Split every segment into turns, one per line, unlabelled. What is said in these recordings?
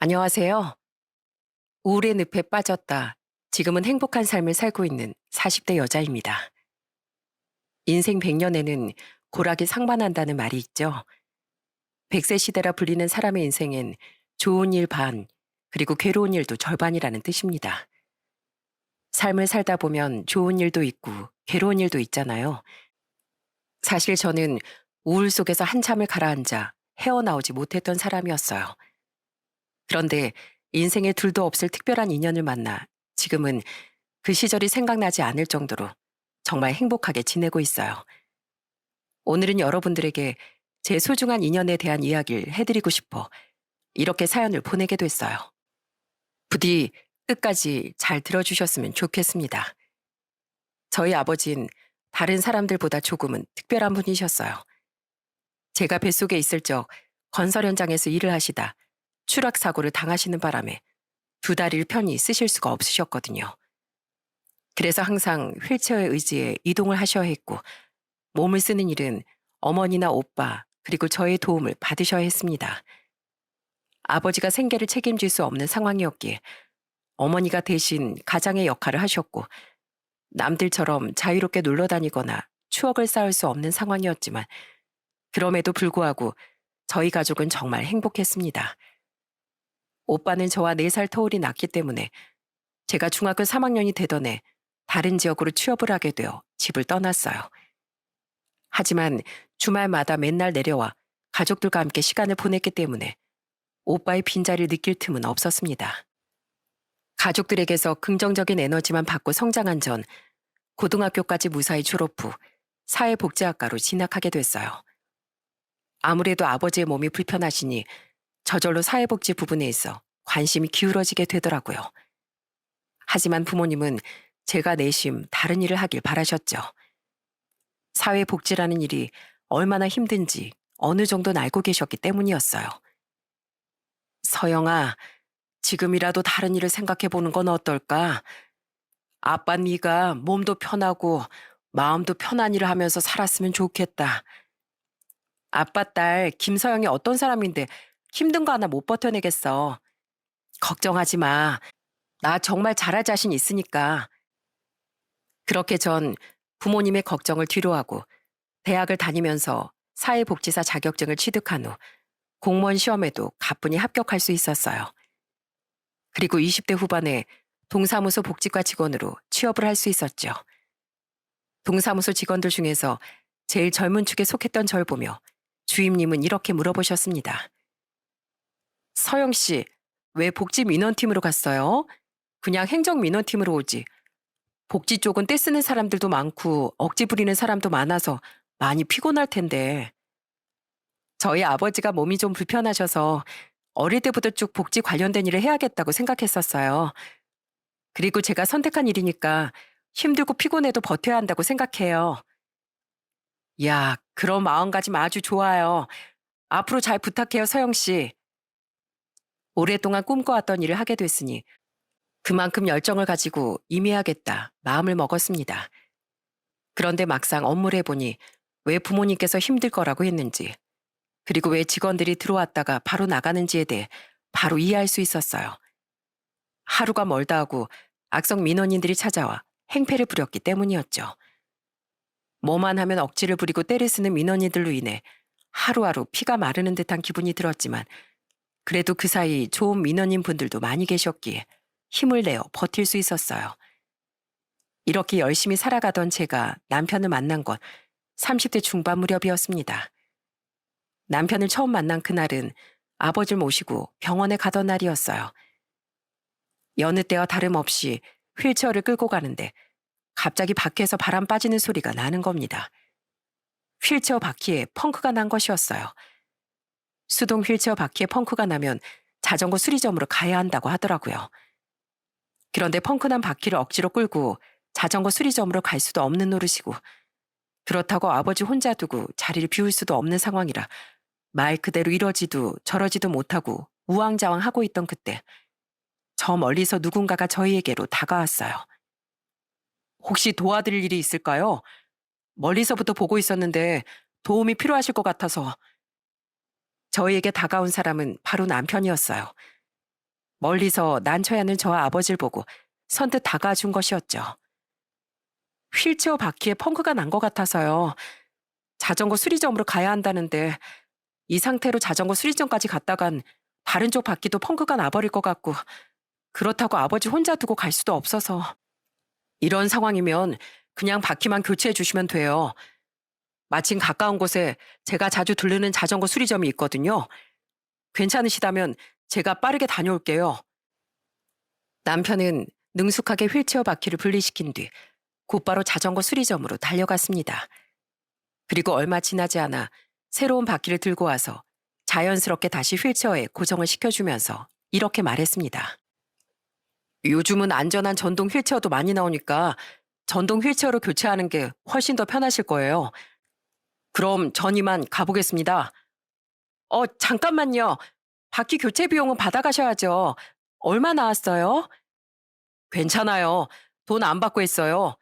안녕하세요. 우울의 늪에 빠졌다. 지금은 행복한 삶을 살고 있는 40대 여자입니다. 인생 100년에는 고락이 상반한다는 말이 있죠. 100세 시대라 불리는 사람의 인생엔 좋은 일 반, 그리고 괴로운 일도 절반이라는 뜻입니다. 삶을 살다 보면 좋은 일도 있고 괴로운 일도 있잖아요. 사실 저는 우울 속에서 한참을 가라앉아 헤어나오지 못했던 사람이었어요. 그런데 인생에 둘도 없을 특별한 인연을 만나 지금은 그 시절이 생각나지 않을 정도로 정말 행복하게 지내고 있어요. 오늘은 여러분들에게 제 소중한 인연에 대한 이야기를 해드리고 싶어 이렇게 사연을 보내게 됐어요. 부디 끝까지 잘 들어주셨으면 좋겠습니다. 저희 아버진 다른 사람들보다 조금은 특별한 분이셨어요. 제가 뱃속에 있을 적 건설 현장에서 일을 하시다 추락 사고를 당하시는 바람에 두 다리를 편히 쓰실 수가 없으셨거든요. 그래서 항상 휠체어에 의지해 이동을 하셔야 했고 몸을 쓰는 일은 어머니나 오빠 그리고 저의 도움을 받으셔야 했습니다. 아버지가 생계를 책임질 수 없는 상황이었기에 어머니가 대신 가장의 역할을 하셨고 남들처럼 자유롭게 놀러 다니거나 추억을 쌓을 수 없는 상황이었지만 그럼에도 불구하고 저희 가족은 정말 행복했습니다. 오빠는 저와 4살 터울이 났기 때문에 제가 중학교 3학년이 되던 해 다른 지역으로 취업을 하게 되어 집을 떠났어요. 하지만 주말마다 맨날 내려와 가족들과 함께 시간을 보냈기 때문에 오빠의 빈자리를 느낄 틈은 없었습니다. 가족들에게서 긍정적인 에너지만 받고 성장한 전 고등학교까지 무사히 졸업 후 사회복지학과로 진학하게 됐어요. 아무래도 아버지의 몸이 불편하시니 저절로 사회복지 부분에 있어 관심이 기울어지게 되더라고요. 하지만 부모님은 제가 내심 다른 일을 하길 바라셨죠. 사회복지라는 일이 얼마나 힘든지 어느 정도는 알고 계셨기 때문이었어요. 서영아, 지금이라도 다른 일을 생각해 보는 건 어떨까? 아빠 네가 몸도 편하고 마음도 편한 일을 하면서 살았으면 좋겠다. 아빠 딸 김서영이 어떤 사람인데 힘든 거 하나 못 버텨내겠어. 걱정하지 마. 나 정말 잘할 자신 있으니까. 그렇게 전 부모님의 걱정을 뒤로하고 대학을 다니면서 사회복지사 자격증을 취득한 후 공무원 시험에도 가뿐히 합격할 수 있었어요. 그리고 20대 후반에 동사무소 복지과 직원으로 취업을 할 수 있었죠. 동사무소 직원들 중에서 제일 젊은 축에 속했던 절 보며 주임님은 이렇게 물어보셨습니다. 서영 씨, 왜 복지 민원팀으로 갔어요? 그냥 행정 민원팀으로 오지. 복지 쪽은 떼쓰는 사람들도 많고 억지 부리는 사람도 많아서 많이 피곤할 텐데. 저희 아버지가 몸이 좀 불편하셔서 어릴 때부터 쭉 복지 관련된 일을 해야겠다고 생각했었어요. 그리고 제가 선택한 일이니까 힘들고 피곤해도 버텨야 한다고 생각해요. 야, 그런 마음가짐 아주 좋아요. 앞으로 잘 부탁해요, 서영 씨. 오랫동안 꿈꿔왔던 일을 하게 됐으니 그만큼 열정을 가지고 임해야겠다 마음을 먹었습니다. 그런데 막상 업무를 해보니 왜 부모님께서 힘들 거라고 했는지, 그리고 왜 직원들이 들어왔다가 바로 나가는지에 대해 바로 이해할 수 있었어요. 하루가 멀다 하고 악성 민원인들이 찾아와 행패를 부렸기 때문이었죠. 뭐만 하면 억지를 부리고 때를 쓰는 민원인들로 인해 하루하루 피가 마르는 듯한 기분이 들었지만 그래도 그 사이 좋은 민원인 분들도 많이 계셨기에 힘을 내어 버틸 수 있었어요. 이렇게 열심히 살아가던 제가 남편을 만난 건 30대 중반 무렵이었습니다. 남편을 처음 만난 그날은 아버지를 모시고 병원에 가던 날이었어요. 여느 때와 다름없이 휠체어를 끌고 가는데 갑자기 밖에서 바람 빠지는 소리가 나는 겁니다. 휠체어 바퀴에 펑크가 난 것이었어요. 수동 휠체어 바퀴에 펑크가 나면 자전거 수리점으로 가야 한다고 하더라고요. 그런데 펑크난 바퀴를 억지로 끌고 자전거 수리점으로 갈 수도 없는 노릇이고 그렇다고 아버지 혼자 두고 자리를 비울 수도 없는 상황이라 말 그대로 이러지도 저러지도 못하고 우왕좌왕하고 있던 그때 저 멀리서 누군가가 저희에게로 다가왔어요. 혹시 도와드릴 일이 있을까요? 멀리서부터 보고 있었는데 도움이 필요하실 것 같아서. 저희에게 다가온 사람은 바로 남편이었어요. 멀리서 난처해 하는 저와 아버지를 보고 선뜻 다가준 것이었죠. 휠체어 바퀴에 펑크가 난 것 같아서요. 자전거 수리점으로 가야 한다는데 이 상태로 자전거 수리점까지 갔다간 다른 쪽 바퀴도 펑크가 나버릴 것 같고 그렇다고 아버지 혼자 두고 갈 수도 없어서 이런 상황이면 그냥 바퀴만 교체해 주시면 돼요. 마침 가까운 곳에 제가 자주 들르는 자전거 수리점이 있거든요. 괜찮으시다면 제가 빠르게 다녀올게요. 남편은 능숙하게 휠체어 바퀴를 분리시킨 뒤 곧바로 자전거 수리점으로 달려갔습니다. 그리고 얼마 지나지 않아 새로운 바퀴를 들고 와서 자연스럽게 다시 휠체어에 고정을 시켜주면서 이렇게 말했습니다. 요즘은 안전한 전동 휠체어도 많이 나오니까 전동 휠체어로 교체하는 게 훨씬 더 편하실 거예요. 그럼 전 이만 가보겠습니다. 잠깐만요. 바퀴 교체 비용은 받아가셔야죠. 얼마 나왔어요? 괜찮아요. 돈 안 받고 했어요.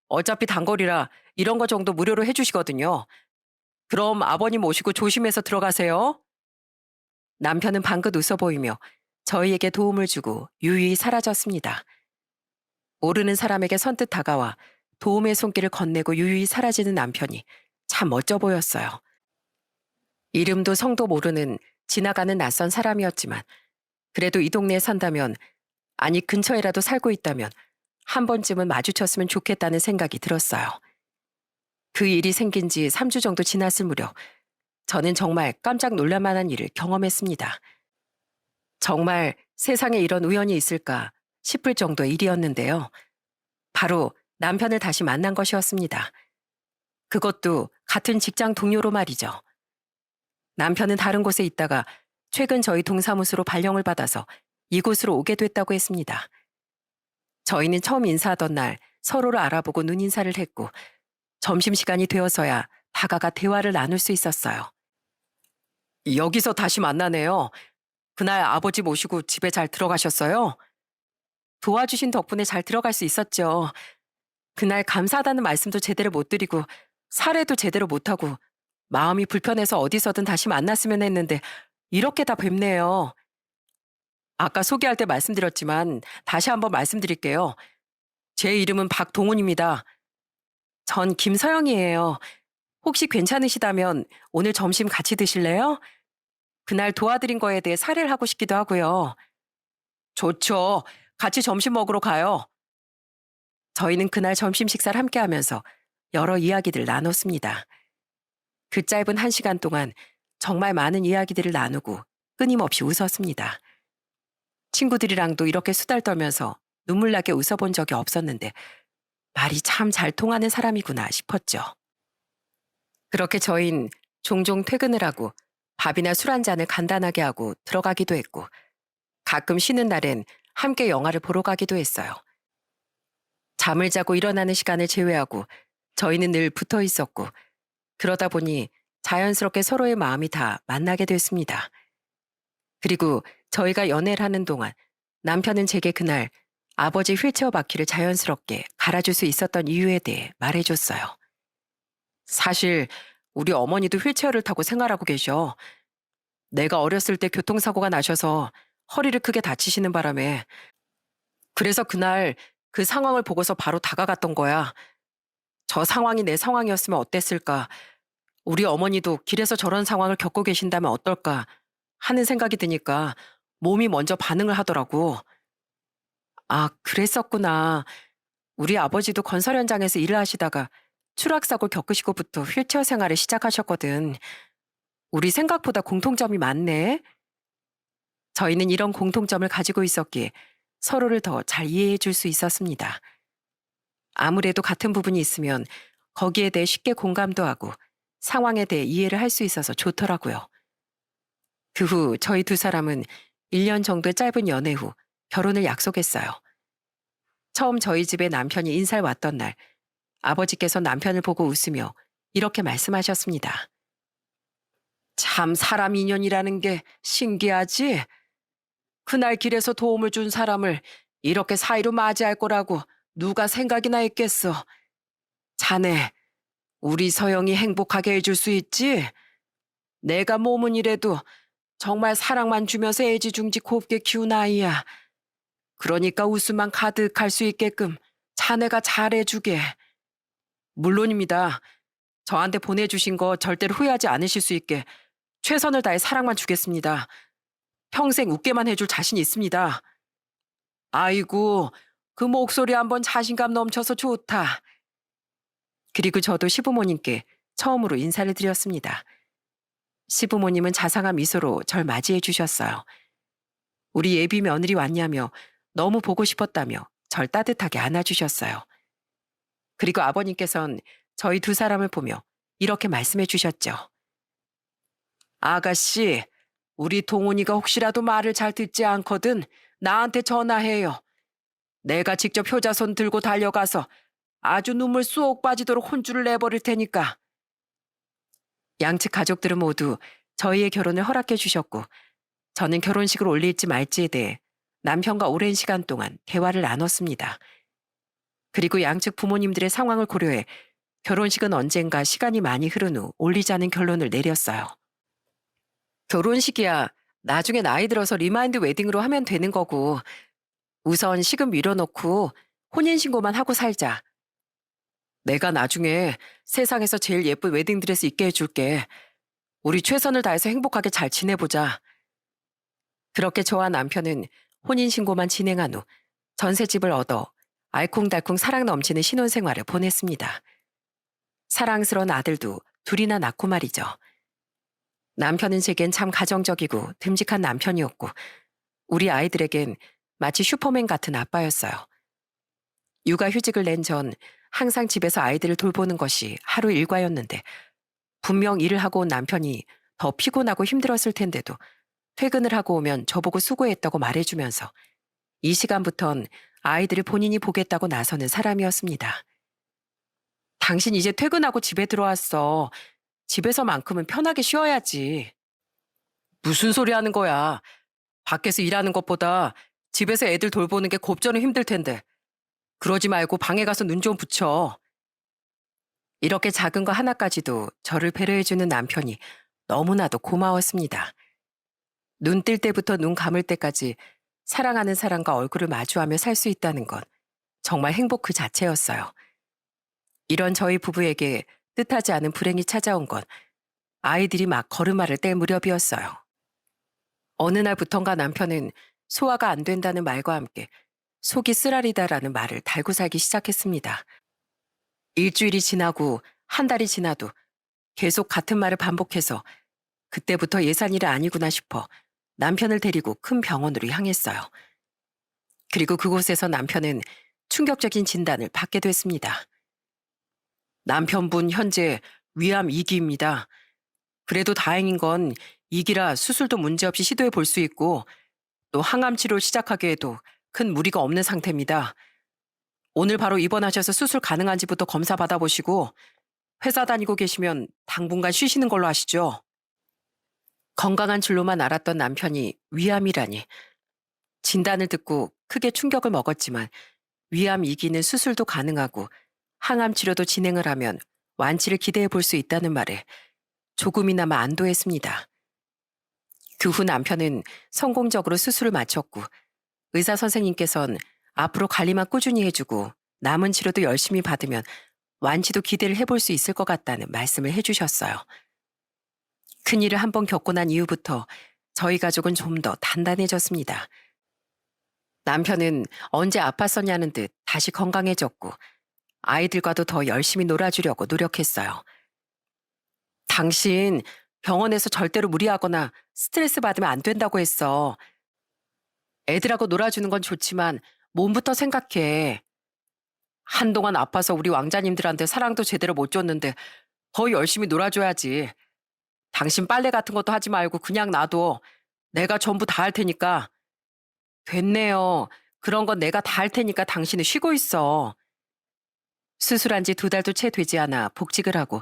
어차피 단거리라 이런 거 정도 무료로 해주시거든요. 그럼 아버님 오시고 조심해서 들어가세요. 남편은 방긋 웃어 보이며 저희에게 도움을 주고 유유히 사라졌습니다. 모르는 사람에게 선뜻 다가와 도움의 손길을 건네고 유유히 사라지는 남편이 참 멋져 보였어요. 이름도 성도 모르는 지나가는 낯선 사람이었지만 그래도 이 동네에 산다면, 아니 근처에라도 살고 있다면 한 번쯤은 마주쳤으면 좋겠다는 생각이 들었어요. 그 일이 생긴 지 3주 정도 지났을 무렵 저는 정말 깜짝 놀랄 만한 일을 경험했습니다. 정말 세상에 이런 우연이 있을까 싶을 정도의 일이었는데요. 바로 남편을 다시 만난 것이었습니다. 그것도 같은 직장 동료로 말이죠. 남편은 다른 곳에 있다가 최근 저희 동사무소로 발령을 받아서 이곳으로 오게 됐다고 했습니다. 저희는 처음 인사하던 날 서로를 알아보고 눈인사를 했고 점심시간이 되어서야 다가가 대화를 나눌 수 있었어요. 여기서 다시 만나네요. 그날 아버지 모시고 집에 잘 들어가셨어요? 도와주신 덕분에 잘 들어갈 수 있었죠. 그날 감사하다는 말씀도 제대로 못 드리고 사례도 제대로 못하고 마음이 불편해서 어디서든 다시 만났으면 했는데 이렇게 다 뵙네요. 아까 소개할 때 말씀드렸지만 다시 한번 말씀드릴게요. 제 이름은 박동훈입니다. 전 김서영이에요. 혹시 괜찮으시다면 오늘 점심 같이 드실래요? 그날 도와드린 거에 대해 사례를 하고 싶기도 하고요. 좋죠. 같이 점심 먹으러 가요. 저희는 그날 점심 식사를 함께 하면서 여러 이야기들 나눴습니다. 그 짧은 1시간 동안 정말 많은 이야기들을 나누고 끊임없이 웃었습니다. 친구들이랑도 이렇게 수달 떨면서 눈물 나게 웃어본 적이 없었는데 말이 참 잘 통하는 사람이구나 싶었죠. 그렇게 저흰 종종 퇴근을 하고 밥이나 술 한 잔을 간단하게 하고 들어가기도 했고 가끔 쉬는 날엔 함께 영화를 보러 가기도 했어요. 잠을 자고 일어나는 시간을 제외하고 저희는 늘 붙어 있었고 그러다 보니 자연스럽게 서로의 마음이 다 만나게 됐습니다. 그리고 저희가 연애를 하는 동안 남편은 제게 그날 아버지 휠체어 바퀴를 자연스럽게 갈아줄 수 있었던 이유에 대해 말해줬어요. 사실 우리 어머니도 휠체어를 타고 생활하고 계셔. 내가 어렸을 때 교통사고가 나셔서 허리를 크게 다치시는 바람에 그래서 그날 그 상황을 보고서 바로 다가갔던 거야. 저 상황이 내 상황이었으면 어땠을까? 우리 어머니도 길에서 저런 상황을 겪고 계신다면 어떨까 하는 생각이 드니까 몸이 먼저 반응을 하더라고. 아, 그랬었구나. 우리 아버지도 건설 현장에서 일을 하시다가 추락사고 겪으시고부터 휠체어 생활을 시작하셨거든. 우리 생각보다 공통점이 많네. 저희는 이런 공통점을 가지고 있었기에 서로를 더 잘 이해해 줄 수 있었습니다. 아무래도 같은 부분이 있으면 거기에 대해 쉽게 공감도 하고 상황에 대해 이해를 할 수 있어서 좋더라고요. 그 후 저희 두 사람은 1년 정도의 짧은 연애 후 결혼을 약속했어요. 처음 저희 집에 남편이 인사를 왔던 날 아버지께서 남편을 보고 웃으며 이렇게 말씀하셨습니다. 참 사람 인연이라는 게 신기하지? 그날 길에서 도움을 준 사람을 이렇게 사이로 맞이할 거라고 누가 생각이나 했겠어. 자네, 우리 서영이 행복하게 해줄 수 있지? 내가 몸은 이래도 정말 사랑만 주면서 애지중지 곱게 키운 아이야. 그러니까 웃음만 가득할 수 있게끔 자네가 잘해주게. 물론입니다. 저한테 보내주신 거 절대로 후회하지 않으실 수 있게 최선을 다해 사랑만 주겠습니다. 평생 웃게만 해줄 자신이 있습니다. 아이고, 그 목소리 한번 자신감 넘쳐서 좋다. 그리고 저도 시부모님께 처음으로 인사를 드렸습니다. 시부모님은 자상한 미소로 절 맞이해 주셨어요. 우리 예비 며느리 왔냐며 너무 보고 싶었다며 절 따뜻하게 안아주셨어요. 그리고 아버님께선 저희 두 사람을 보며 이렇게 말씀해 주셨죠. 아가씨, 우리 동훈이가 혹시라도 말을 잘 듣지 않거든 나한테 전화해요. 내가 직접 효자손 들고 달려가서 아주 눈물 쏙 빠지도록 혼쭐을 내버릴 테니까. 양측 가족들은 모두 저희의 결혼을 허락해 주셨고 저는 결혼식을 올릴지 말지에 대해 남편과 오랜 시간 동안 대화를 나눴습니다. 그리고 양측 부모님들의 상황을 고려해 결혼식은 언젠가 시간이 많이 흐른 후 올리자는 결론을 내렸어요. 결혼식이야 나중에 나이 들어서 리마인드 웨딩으로 하면 되는 거고 우선 시금 미뤄놓고 혼인신고만 하고 살자. 내가 나중에 세상에서 제일 예쁜 웨딩드레스 입게 해줄게. 우리 최선을 다해서 행복하게 잘 지내보자. 그렇게 저와 남편은 혼인신고만 진행한 후 전셋집을 얻어 알콩달콩 사랑 넘치는 신혼생활을 보냈습니다. 사랑스러운 아들도 둘이나 낳고 말이죠. 남편은 제겐 참 가정적이고 듬직한 남편이었고 우리 아이들에겐 마치 슈퍼맨 같은 아빠였어요. 육아휴직을 낸 전 항상 집에서 아이들을 돌보는 것이 하루 일과였는데 분명 일을 하고 온 남편이 더 피곤하고 힘들었을 텐데도 퇴근을 하고 오면 저보고 수고했다고 말해주면서 이 시간부턴 아이들을 본인이 보겠다고 나서는 사람이었습니다. 당신 이제 퇴근하고 집에 들어왔어. 집에서만큼은 편하게 쉬어야지. 무슨 소리 하는 거야. 밖에서 일하는 것보다 집에서 애들 돌보는 게 곱절은 힘들 텐데. 그러지 말고 방에 가서 눈 좀 붙여. 이렇게 작은 거 하나까지도 저를 배려해주는 남편이 너무나도 고마웠습니다. 눈 뜰 때부터 눈 감을 때까지 사랑하는 사람과 얼굴을 마주하며 살 수 있다는 건 정말 행복 그 자체였어요. 이런 저희 부부에게 뜻하지 않은 불행이 찾아온 건 아이들이 막 걸음마를 뗄 무렵이었어요. 어느 날부턴가 남편은 소화가 안 된다는 말과 함께 속이 쓰라리다라는 말을 달고 살기 시작했습니다. 일주일이 지나고 한 달이 지나도 계속 같은 말을 반복해서 그때부터 예산일이 아니구나 싶어 남편을 데리고 큰 병원으로 향했어요. 그리고 그곳에서 남편은 충격적인 진단을 받게 됐습니다. 남편분 현재 위암 2기입니다. 그래도 다행인 건 2기라 수술도 문제없이 시도해 볼 수 있고 또 항암 치료를 시작하기에도 큰 무리가 없는 상태입니다. 오늘 바로 입원하셔서 수술 가능한지부터 검사 받아보시고 회사 다니고 계시면 당분간 쉬시는 걸로 하시죠. 건강한 줄로만 알았던 남편이 위암이라니. 진단을 듣고 크게 충격을 먹었지만 위암 2기는 수술도 가능하고 항암 치료도 진행을 하면 완치를 기대해 볼 수 있다는 말에 조금이나마 안도했습니다. 그 후 남편은 성공적으로 수술을 마쳤고 의사 선생님께선 앞으로 관리만 꾸준히 해주고 남은 치료도 열심히 받으면 완치도 기대를 해볼 수 있을 것 같다는 말씀을 해주셨어요. 큰일을 한 번 겪고 난 이후부터 저희 가족은 좀 더 단단해졌습니다. 남편은 언제 아팠었냐는 듯 다시 건강해졌고 아이들과도 더 열심히 놀아주려고 노력했어요. 당신 병원에서 절대로 무리하거나 스트레스 받으면 안 된다고 했어. 애들하고 놀아주는 건 좋지만 몸부터 생각해. 한동안 아파서 우리 왕자님들한테 사랑도 제대로 못 줬는데 더 열심히 놀아줘야지. 당신 빨래 같은 것도 하지 말고 그냥 놔둬. 내가 전부 다 할 테니까. 됐네요. 그런 건 내가 다 할 테니까 당신은 쉬고 있어. 수술한 지 2달도 채 되지 않아 복직을 하고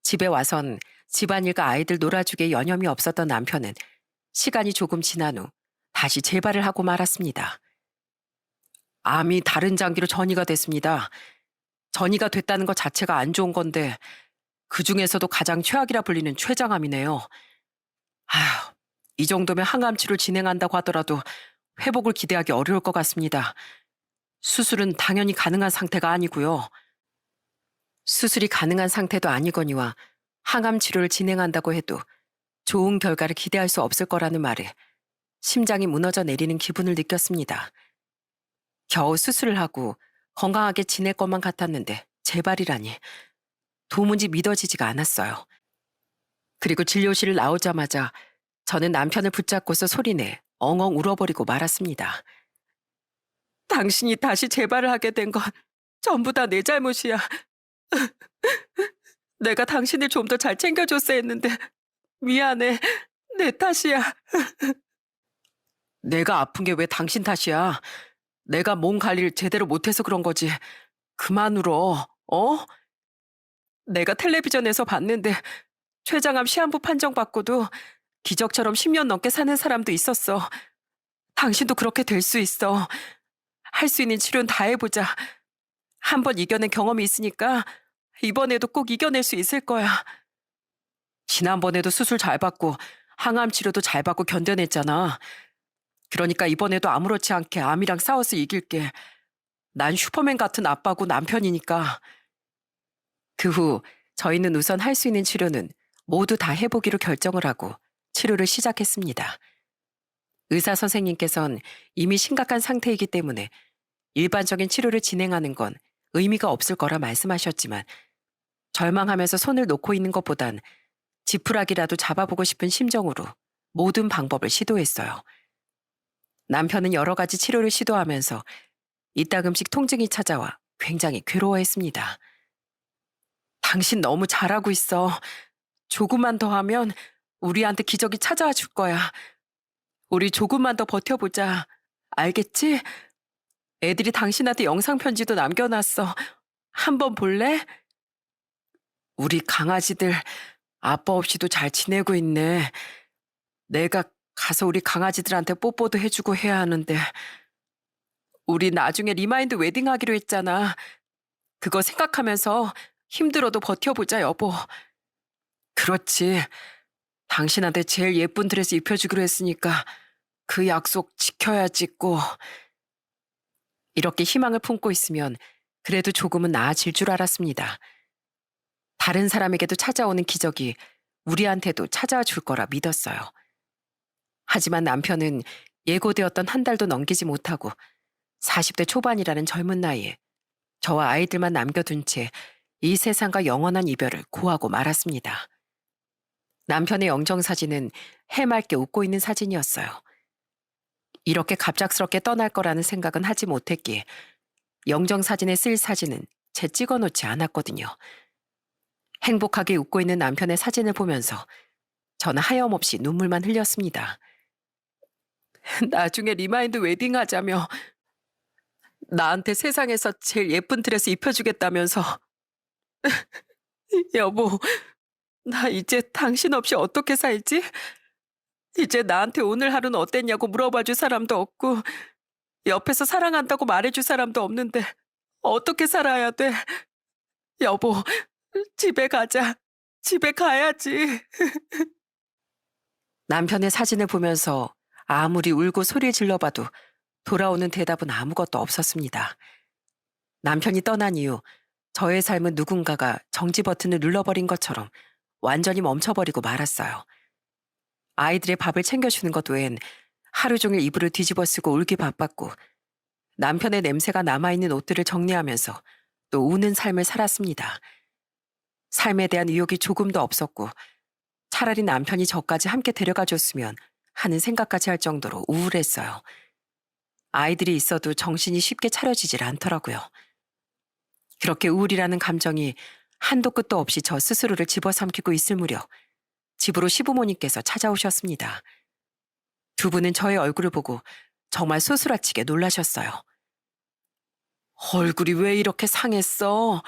집에 와선 집안일과 아이들 놀아주기에 여념이 없었던 남편은 시간이 조금 지난 후 다시 재발을 하고 말았습니다. 암이 다른 장기로 전이가 됐습니다. 전이가 됐다는 것 자체가 안 좋은 건데 그 중에서도 가장 최악이라 불리는 췌장암이네요. 아휴, 이 정도면 항암치료를 진행한다고 하더라도 회복을 기대하기 어려울 것 같습니다. 수술은 당연히 가능한 상태가 아니고요. 수술이 가능한 상태도 아니거니와 항암 치료를 진행한다고 해도 좋은 결과를 기대할 수 없을 거라는 말에 심장이 무너져 내리는 기분을 느꼈습니다. 겨우 수술을 하고 건강하게 지낼 것만 같았는데 재발이라니 도무지 믿어지지가 않았어요. 그리고 진료실을 나오자마자 저는 남편을 붙잡고서 소리내 엉엉 울어버리고 말았습니다. 당신이 다시 재발을 하게 된 건 전부 다 내 잘못이야. 내가 당신을 좀 더 잘 챙겨줬어야 했는데 미안해. 내 탓이야. 내가 아픈 게 왜 당신 탓이야? 내가 몸 관리를 제대로 못해서 그런 거지. 그만 울어. 어? 내가 텔레비전에서 봤는데 췌장암 시한부 판정받고도 기적처럼 10년 넘게 사는 사람도 있었어. 당신도 그렇게 될 수 있어. 할 수 있는 치료는 다 해보자. 한 번 이겨낸 경험이 있으니까 이번에도 꼭 이겨낼 수 있을 거야. 지난번에도 수술 잘 받고 항암 치료도 잘 받고 견뎌냈잖아. 그러니까 이번에도 아무렇지 않게 암이랑 싸워서 이길게. 난 슈퍼맨 같은 아빠고 남편이니까. 그 후 저희는 우선 할 수 있는 치료는 모두 다 해보기로 결정을 하고 치료를 시작했습니다. 의사 선생님께선 이미 심각한 상태이기 때문에 일반적인 치료를 진행하는 건 의미가 없을 거라 말씀하셨지만 절망하면서 손을 놓고 있는 것보단 지푸라기라도 잡아보고 싶은 심정으로 모든 방법을 시도했어요. 남편은 여러 가지 치료를 시도하면서 이따금씩 통증이 찾아와 굉장히 괴로워했습니다. 당신 너무 잘하고 있어. 조금만 더 하면 우리한테 기적이 찾아와 줄 거야. 우리 조금만 더 버텨보자. 알겠지? 애들이 당신한테 영상 편지도 남겨놨어. 한번 볼래? 우리 강아지들 아빠 없이도 잘 지내고 있네. 내가 가서 우리 강아지들한테 뽀뽀도 해주고 해야 하는데. 우리 나중에 리마인드 웨딩 하기로 했잖아. 그거 생각하면서 힘들어도 버텨보자, 여보. 그렇지. 당신한테 제일 예쁜 드레스 입혀주기로 했으니까 그 약속 지켜야지 꼭. 이렇게 희망을 품고 있으면 그래도 조금은 나아질 줄 알았습니다. 다른 사람에게도 찾아오는 기적이 우리한테도 찾아와 줄 거라 믿었어요. 하지만 남편은 예고되었던 한 달도 넘기지 못하고 40대 초반이라는 젊은 나이에 저와 아이들만 남겨둔 채 이 세상과 영원한 이별을 고하고 말았습니다. 남편의 영정사진은 해맑게 웃고 있는 사진이었어요. 이렇게 갑작스럽게 떠날 거라는 생각은 하지 못했기에 영정사진에 쓸 사진은 제 찍어놓지 않았거든요. 행복하게 웃고 있는 남편의 사진을 보면서 저는 하염없이 눈물만 흘렸습니다. 나중에 리마인드 웨딩 하자며 나한테 세상에서 제일 예쁜 드레스 입혀주겠다면서. 여보, 나 이제 당신 없이 어떻게 살지? 이제 나한테 오늘 하루는 어땠냐고 물어봐 줄 사람도 없고 옆에서 사랑한다고 말해줄 사람도 없는데 어떻게 살아야 돼? 여보, 집에 가자. 집에 가야지. 남편의 사진을 보면서 아무리 울고 소리 질러봐도 돌아오는 대답은 아무것도 없었습니다. 남편이 떠난 이후 저의 삶은 누군가가 정지 버튼을 눌러버린 것처럼 완전히 멈춰버리고 말았어요. 아이들의 밥을 챙겨주는 것 외엔 하루 종일 이불을 뒤집어 쓰고 울기 바빴고 남편의 냄새가 남아있는 옷들을 정리하면서 또 우는 삶을 살았습니다. 삶에 대한 의욕이 조금도 없었고 차라리 남편이 저까지 함께 데려가 줬으면 하는 생각까지 할 정도로 우울했어요. 아이들이 있어도 정신이 쉽게 차려지질 않더라고요. 그렇게 우울이라는 감정이 한도 끝도 없이 저 스스로를 집어삼키고 있을 무렵 집으로 시부모님께서 찾아오셨습니다. 두 분은 저의 얼굴을 보고 정말 소스라치게 놀라셨어요. 얼굴이 왜 이렇게 상했어?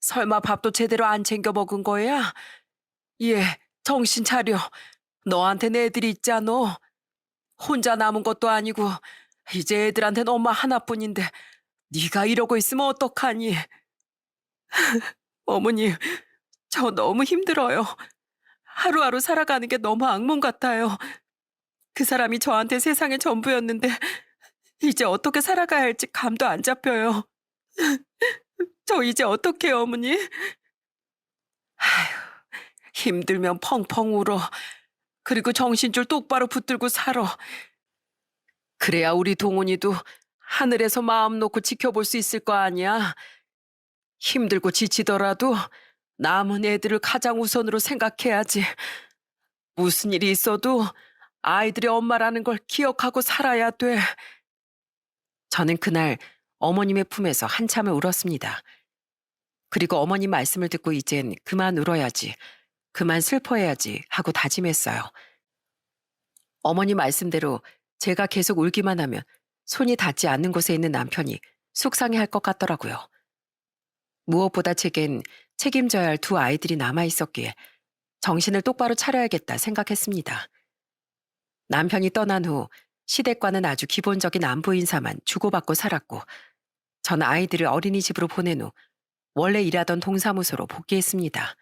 설마 밥도 제대로 안 챙겨 먹은 거야? 예, 정신 차려. 너한텐 애들이 있잖아. 혼자 남은 것도 아니고 이제 애들한텐 엄마 하나뿐인데 네가 이러고 있으면 어떡하니? 어머니, 저 너무 힘들어요. 하루하루 살아가는 게 너무 악몽 같아요. 그 사람이 저한테 세상의 전부였는데 이제 어떻게 살아가야 할지 감도 안 잡혀요. 저 이제 어떡해요, 어머니? 힘들면 펑펑 울어. 그리고 정신줄 똑바로 붙들고 살아. 그래야 우리 동훈이도 하늘에서 마음 놓고 지켜볼 수 있을 거 아니야. 힘들고 지치더라도 남은 애들을 가장 우선으로 생각해야지. 무슨 일이 있어도 아이들의 엄마라는 걸 기억하고 살아야 돼. 저는 그날 어머님의 품에서 한참을 울었습니다. 그리고 어머님 말씀을 듣고 이젠 그만 울어야지, 그만 슬퍼해야지 하고 다짐했어요. 어머니 말씀대로 제가 계속 울기만 하면 손이 닿지 않는 곳에 있는 남편이 속상해할 것 같더라고요. 무엇보다 제겐 책임져야 할 두 아이들이 남아 있었기에 정신을 똑바로 차려야겠다 생각했습니다. 남편이 떠난 후 시댁과는 아주 기본적인 안부 인사만 주고받고 살았고, 전 아이들을 어린이집으로 보낸 후 원래 일하던 동사무소로 복귀했습니다.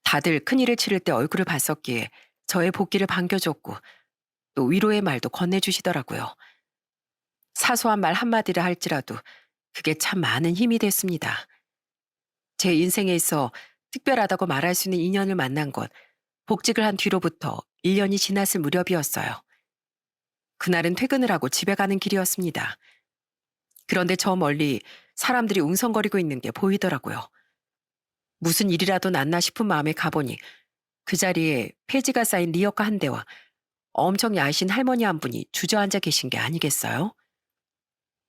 다들 큰일을 치를 때 얼굴을 봤었기에 저의 복귀를 반겨줬고 또 위로의 말도 건네주시더라고요. 사소한 말 한마디를 할지라도 그게 참 많은 힘이 됐습니다. 제 인생에 있어 특별하다고 말할 수 있는 인연을 만난 건 복직을 한 뒤로부터 1년이 지났을 무렵이었어요. 그날은 퇴근을 하고 집에 가는 길이었습니다. 그런데 저 멀리 사람들이 웅성거리고 있는 게 보이더라고요. 무슨 일이라도 났나 싶은 마음에 가보니 그 자리에 폐지가 쌓인 리어카 한 대와 엄청 야이신 할머니 한 분이 주저앉아 계신 게 아니겠어요?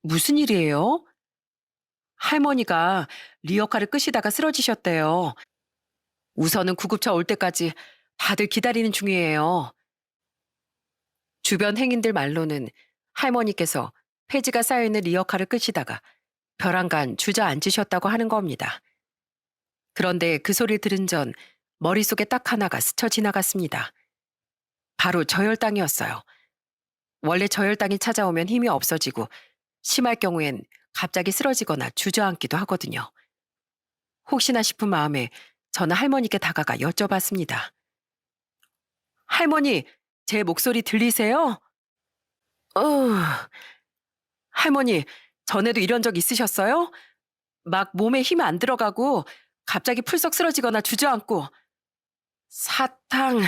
무슨 일이에요? 할머니가 리어카를 끄시다가 쓰러지셨대요. 우선은 구급차 올 때까지 다들 기다리는 중이에요. 주변 행인들 말로는 할머니께서 폐지가 쌓여있는 리어카를 끄시다가 벼랑간 주저앉으셨다고 하는 겁니다. 그런데 그 소리를 들은 전 머릿속에 딱 하나가 스쳐 지나갔습니다. 바로 저혈당이었어요. 원래 저혈당이 찾아오면 힘이 없어지고 심할 경우엔 갑자기 쓰러지거나 주저앉기도 하거든요. 혹시나 싶은 마음에 저는 할머니께 다가가 여쭤봤습니다. 할머니, 제 목소리 들리세요? 어, 할머니, 전에도 이런 적 있으셨어요? 막 몸에 힘 안 들어가고 갑자기 풀썩 쓰러지거나 주저앉고. 사탕,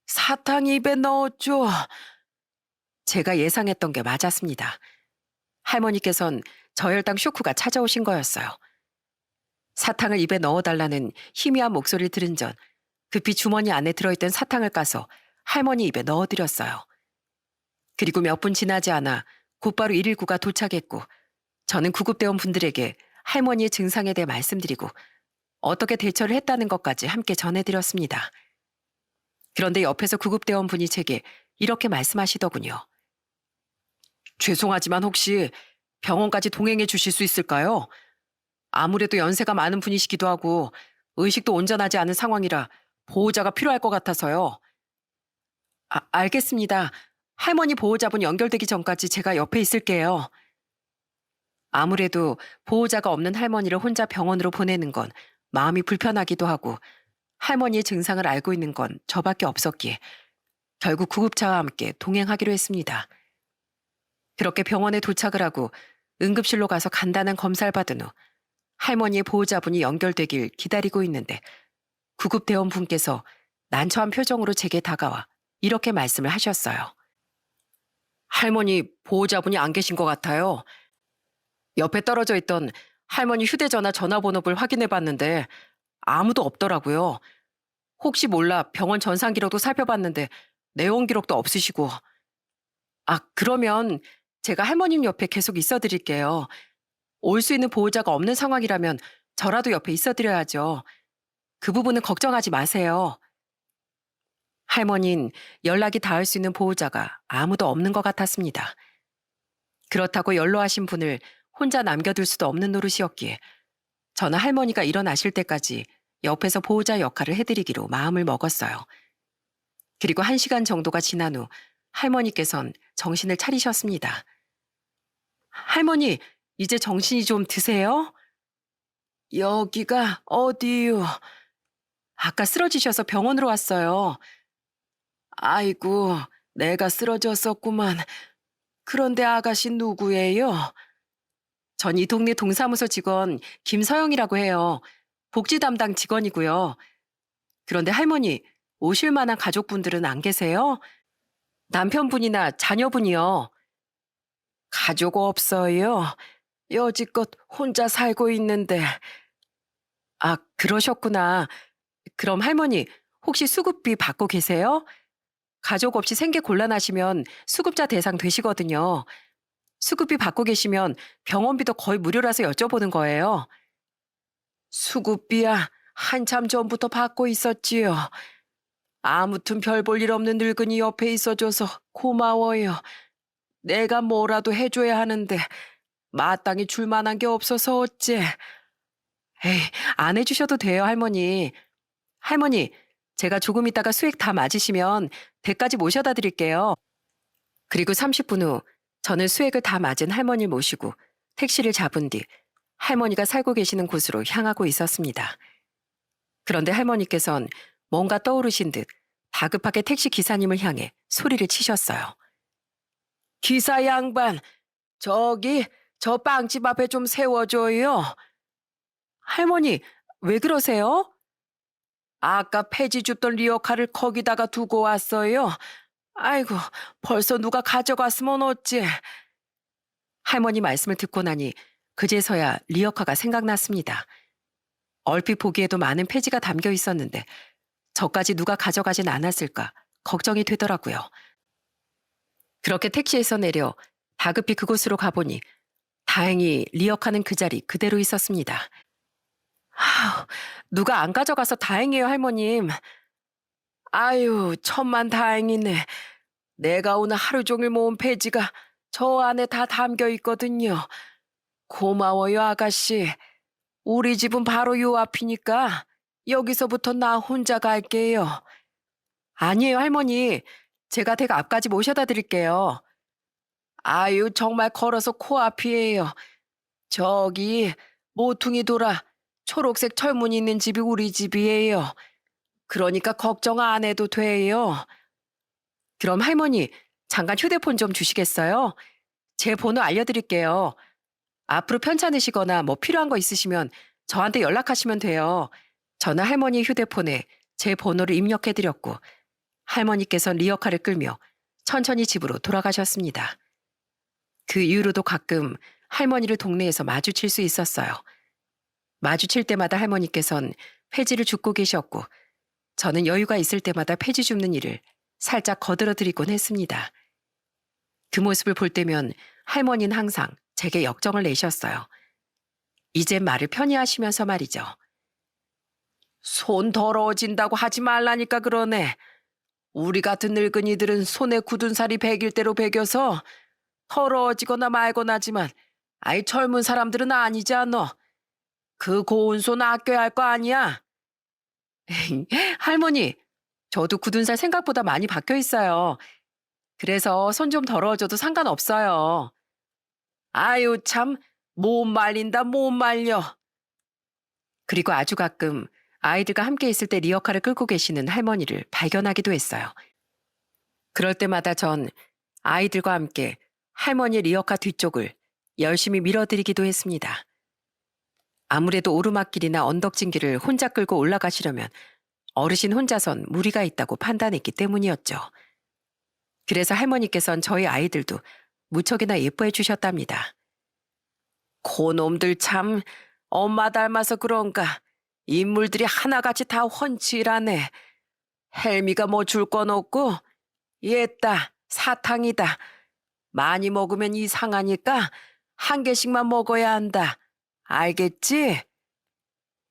사탕 입에 넣어줘. 제가 예상했던 게 맞았습니다. 할머니께선 저혈당 쇼크가 찾아오신 거였어요. 사탕을 입에 넣어달라는 희미한 목소리를 들은 전 급히 주머니 안에 들어있던 사탕을 까서 할머니 입에 넣어드렸어요. 그리고 몇 분 지나지 않아 곧바로 119가 도착했고, 저는 구급대원 분들에게 할머니의 증상에 대해 말씀드리고 어떻게 대처를 했다는 것까지 함께 전해드렸습니다. 그런데 옆에서 구급대원 분이 제게 이렇게 말씀하시더군요. 죄송하지만 혹시 병원까지 동행해 주실 수 있을까요? 아무래도 연세가 많은 분이시기도 하고 의식도 온전하지 않은 상황이라 보호자가 필요할 것 같아서요. 알겠습니다. 할머니 보호자분 연결되기 전까지 제가 옆에 있을게요. 아무래도 보호자가 없는 할머니를 혼자 병원으로 보내는 건 마음이 불편하기도 하고 할머니의 증상을 알고 있는 건 저밖에 없었기에 결국 구급차와 함께 동행하기로 했습니다. 그렇게 병원에 도착을 하고 응급실로 가서 간단한 검사를 받은 후 할머니의 보호자분이 연결되길 기다리고 있는데 구급대원 분께서 난처한 표정으로 제게 다가와 이렇게 말씀을 하셨어요. 할머니 보호자분이 안 계신 것 같아요. 옆에 떨어져 있던 할머니 휴대전화 전화번호를 확인해 봤는데 아무도 없더라고요. 혹시 몰라 병원 전산 기록도 살펴봤는데 내원 기록도 없으시고. 그러면 제가 할머님 옆에 계속 있어 드릴게요. 올 수 있는 보호자가 없는 상황이라면 저라도 옆에 있어 드려야죠. 그 부분은 걱정하지 마세요. 할머니는 연락이 닿을 수 있는 보호자가 아무도 없는 것 같았습니다. 그렇다고 연로하신 분을 혼자 남겨둘 수도 없는 노릇이었기에 저는 할머니가 일어나실 때까지 옆에서 보호자 역할을 해드리기로 마음을 먹었어요. 그리고 1시간 정도가 지난 후 할머니께선 정신을 차리셨습니다. 할머니, 이제 정신이 좀 드세요? 여기가 어디요? 아까 쓰러지셔서 병원으로 왔어요. 아이고, 내가 쓰러졌었구만. 그런데 아가씨 누구예요? 전 이 동네 동사무소 직원 김서영이라고 해요. 복지 담당 직원이고요. 그런데 할머니, 오실 만한 가족분들은 안 계세요? 남편분이나 자녀분이요. 가족 없어요. 여지껏 혼자 살고 있는데. 아, 그러셨구나. 그럼 할머니, 혹시 수급비 받고 계세요? 가족 없이 생계 곤란하시면 수급자 대상 되시거든요. 수급비 받고 계시면 병원비도 거의 무료라서 여쭤보는 거예요. 수급비야, 한참 전부터 받고 있었지요. 아무튼 별 볼 일 없는 늙은이 옆에 있어줘서 고마워요. 내가 뭐라도 해줘야 하는데 마땅히 줄 만한 게 없어서 어째. 에이, 안 해주셔도 돼요, 할머니. 할머니, 제가 조금 있다가 수액 다 맞으시면 댁까지 모셔다 드릴게요. 그리고 30분 후 저는 수액을 다 맞은 할머니를 모시고 택시를 잡은 뒤 할머니가 살고 계시는 곳으로 향하고 있었습니다. 그런데 할머니께선 뭔가 떠오르신 듯 다급하게 택시 기사님을 향해 소리를 치셨어요. 기사 양반, 저기 저 빵집 앞에 좀 세워줘요. 할머니, 왜 그러세요? 아까 폐지 줍던 리어카를 거기다가 두고 왔어요. 아이고, 벌써 누가 가져갔으면 어찌. 할머니 말씀을 듣고 나니 그제서야 리어카가 생각났습니다. 얼핏 보기에도 많은 폐지가 담겨 있었는데 저까지 누가 가져가진 않았을까 걱정이 되더라고요. 그렇게 택시에서 내려 다급히 그곳으로 가보니 다행히 리어카는 그 자리 그대로 있었습니다. 아우, 누가 안 가져가서 다행이에요, 할머님. 아유, 천만 다행이네. 내가 오늘 하루 종일 모은 폐지가 저 안에 다 담겨 있거든요. 고마워요, 아가씨. 우리 집은 바로 요 앞이니까 여기서부터 나 혼자 갈게요. 아니에요, 할머니. 제가 댁 앞까지 모셔다 드릴게요. 아유, 정말 걸어서 코앞이에요. 저기 모퉁이 돌아 초록색 철문 있는 집이 우리 집이에요. 그러니까 걱정 안 해도 돼요. 그럼 할머니, 잠깐 휴대폰 좀 주시겠어요? 제 번호 알려드릴게요. 앞으로 편찮으시거나 뭐 필요한 거 있으시면 저한테 연락하시면 돼요. 저는 할머니 휴대폰에 제 번호를 입력해드렸고 할머니께선 리어카를 끌며 천천히 집으로 돌아가셨습니다. 그 이후로도 가끔 할머니를 동네에서 마주칠 수 있었어요. 마주칠 때마다 할머니께선 폐지를 줍고 계셨고 저는 여유가 있을 때마다 폐지 줍는 일을 살짝 거들어 드리곤 했습니다. 그 모습을 볼 때면 할머니는 항상 제게 역정을 내셨어요. 이젠 말을 편히 하시면서 말이죠. 손 더러워진다고 하지 말라니까 그러네. 우리 같은 늙은이들은 손에 굳은 살이 배길 대로 배겨서 더러워지거나 말거나 하지만 아이 젊은 사람들은 아니지 않어. 그 고운 손 아껴야 할 거 아니야. 할머니, 저도 굳은 살 생각보다 많이 박혀 있어요. 그래서 손 좀 더러워져도 상관없어요. 아유 참, 못 말린다 못 말려. 그리고 아주 가끔 아이들과 함께 있을 때 리어카를 끌고 계시는 할머니를 발견하기도 했어요. 그럴 때마다 전 아이들과 함께 할머니 리어카 뒤쪽을 열심히 밀어드리기도 했습니다. 아무래도 오르막길이나 언덕진길을 혼자 끌고 올라가시려면 어르신 혼자선 무리가 있다고 판단했기 때문이었죠. 그래서 할머니께선 저희 아이들도 무척이나 예뻐해 주셨답니다. 고놈들 참, 엄마 닮아서 그런가 인물들이 하나같이 다 훤칠하네. 헬미가 뭐 줄 건 없고 얘다 사탕이다. 많이 먹으면 이상하니까 한 개씩만 먹어야 한다. 알겠지?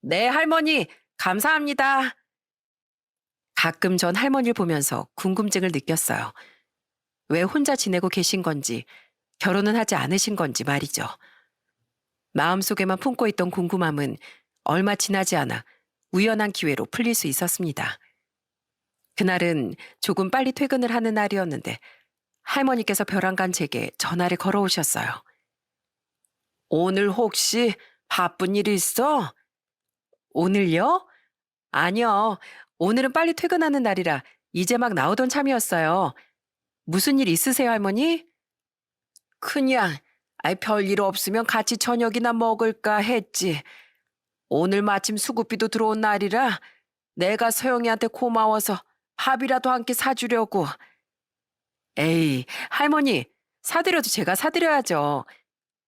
네, 할머니, 감사합니다. 가끔 전 할머니를 보면서 궁금증을 느꼈어요. 왜 혼자 지내고 계신 건지, 결혼은 하지 않으신 건지 말이죠. 마음속에만 품고 있던 궁금함은 얼마 지나지 않아 우연한 기회로 풀릴 수 있었습니다. 그날은 조금 빨리 퇴근을 하는 날이었는데 할머니께서 벼랑간 제게 전화를 걸어오셨어요. 오늘 혹시 바쁜 일 있어? 오늘요? 아니요. 오늘은 빨리 퇴근하는 날이라 이제 막 나오던 참이었어요. 무슨 일 있으세요, 할머니? 그냥, 별일 없으면 같이 저녁이나 먹을까 했지. 오늘 마침 수급비도 들어온 날이라 내가 서영이한테 고마워서 밥이라도 한 끼 사주려고. 에이, 할머니, 사드려도 제가 사드려야죠.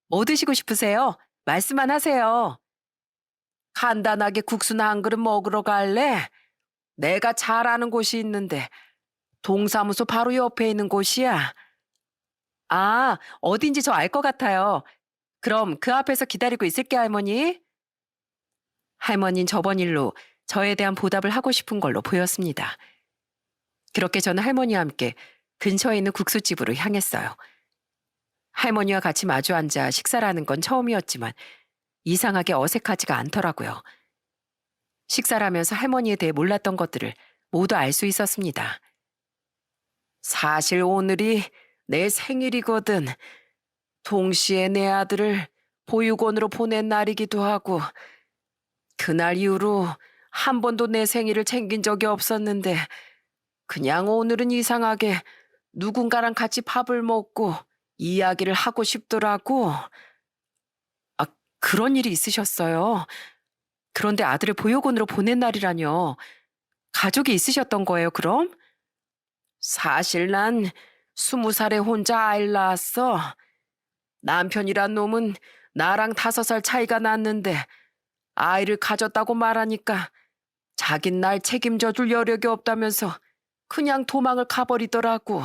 뭐 드시고 싶으세요? 말씀만 하세요. 간단하게 국수나 한 그릇 먹으러 갈래? 내가 잘 아는 곳이 있는데 동사무소 바로 옆에 있는 곳이야. 아, 어딘지 저 알 것 같아요. 그럼 그 앞에서 기다리고 있을게, 할머니. 할머니는 저번 일로 저에 대한 보답을 하고 싶은 걸로 보였습니다. 그렇게 저는 할머니와 함께 근처에 있는 국수집으로 향했어요. 할머니와 같이 마주 앉아 식사를 하는 건 처음이었지만 이상하게 어색하지가 않더라고요. 식사를 하면서 할머니에 대해 몰랐던 것들을 모두 알 수 있었습니다. 사실 오늘이 내 생일이거든. 동시에 내 아들을 보육원으로 보낸 날이기도 하고 그날 이후로 한 번도 내 생일을 챙긴 적이 없었는데 그냥 오늘은 이상하게 누군가랑 같이 밥을 먹고 이야기를 하고 싶더라고. 아, 그런 일이 있으셨어요. 그런데 아들을 보육원으로 보낸 날이라뇨. 가족이 있으셨던 거예요, 그럼? 사실 난 20살에 혼자 아이를 낳았어. 남편이란 놈은 나랑 5살 차이가 났는데 아이를 가졌다고 말하니까 자긴 날 책임져 줄 여력이 없다면서 그냥 도망을 가버리더라고.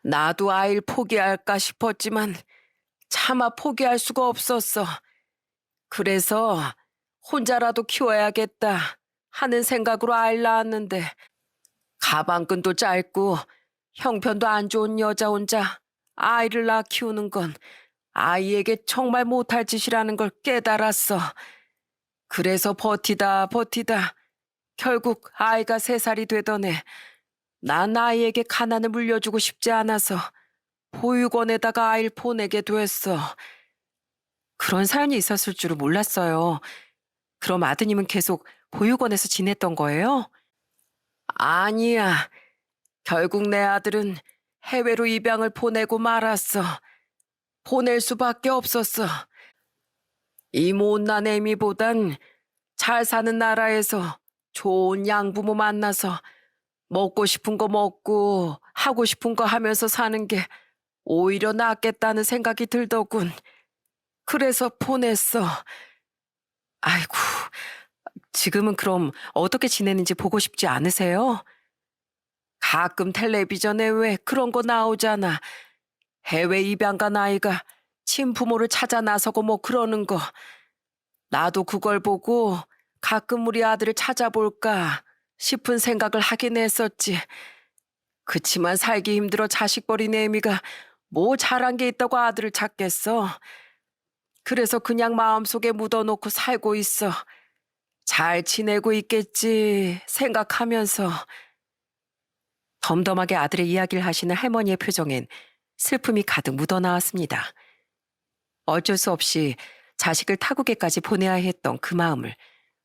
나도 아이를 포기할까 싶었지만 차마 포기할 수가 없었어. 그래서 혼자라도 키워야겠다 하는 생각으로 아이를 낳았는데 가방끈도 짧고 형편도 안 좋은 여자 혼자 아이를 낳아 키우는 건 아이에게 정말 못할 짓이라는 걸 깨달았어. 그래서 버티다 결국 아이가 3살이 되더니 난 아이에게 가난을 물려주고 싶지 않아서 보육원에다가 아이를 보내게 됐어. 그런 사연이 있었을 줄은 몰랐어요. 그럼 아드님은 계속 보육원에서 지냈던 거예요? 아니야. 결국 내 아들은 해외로 입양을 보내고 말았어. 보낼 수밖에 없었어. 이 못난 애미보단 잘 사는 나라에서 좋은 양부모 만나서 먹고 싶은 거 먹고 하고 싶은 거 하면서 사는 게 오히려 낫겠다는 생각이 들더군. 그래서 보냈어. 아이고, 지금은 그럼 어떻게 지내는지 보고 싶지 않으세요? 가끔 텔레비전에 왜 그런 거 나오잖아. 해외 입양 간 아이가 친부모를 찾아 나서고 뭐 그러는 거. 나도 그걸 보고 가끔 우리 아들을 찾아볼까 싶은 생각을 하긴 했었지. 그치만 살기 힘들어 자식 버린 애미가 뭐 잘한 게 있다고 아들을 찾겠어. 그래서 그냥 마음속에 묻어놓고 살고 있어. 잘 지내고 있겠지 생각하면서. 덤덤하게 아들의 이야기를 하시는 할머니의 표정엔 슬픔이 가득 묻어나왔습니다. 어쩔 수 없이 자식을 타국에까지 보내야 했던 그 마음을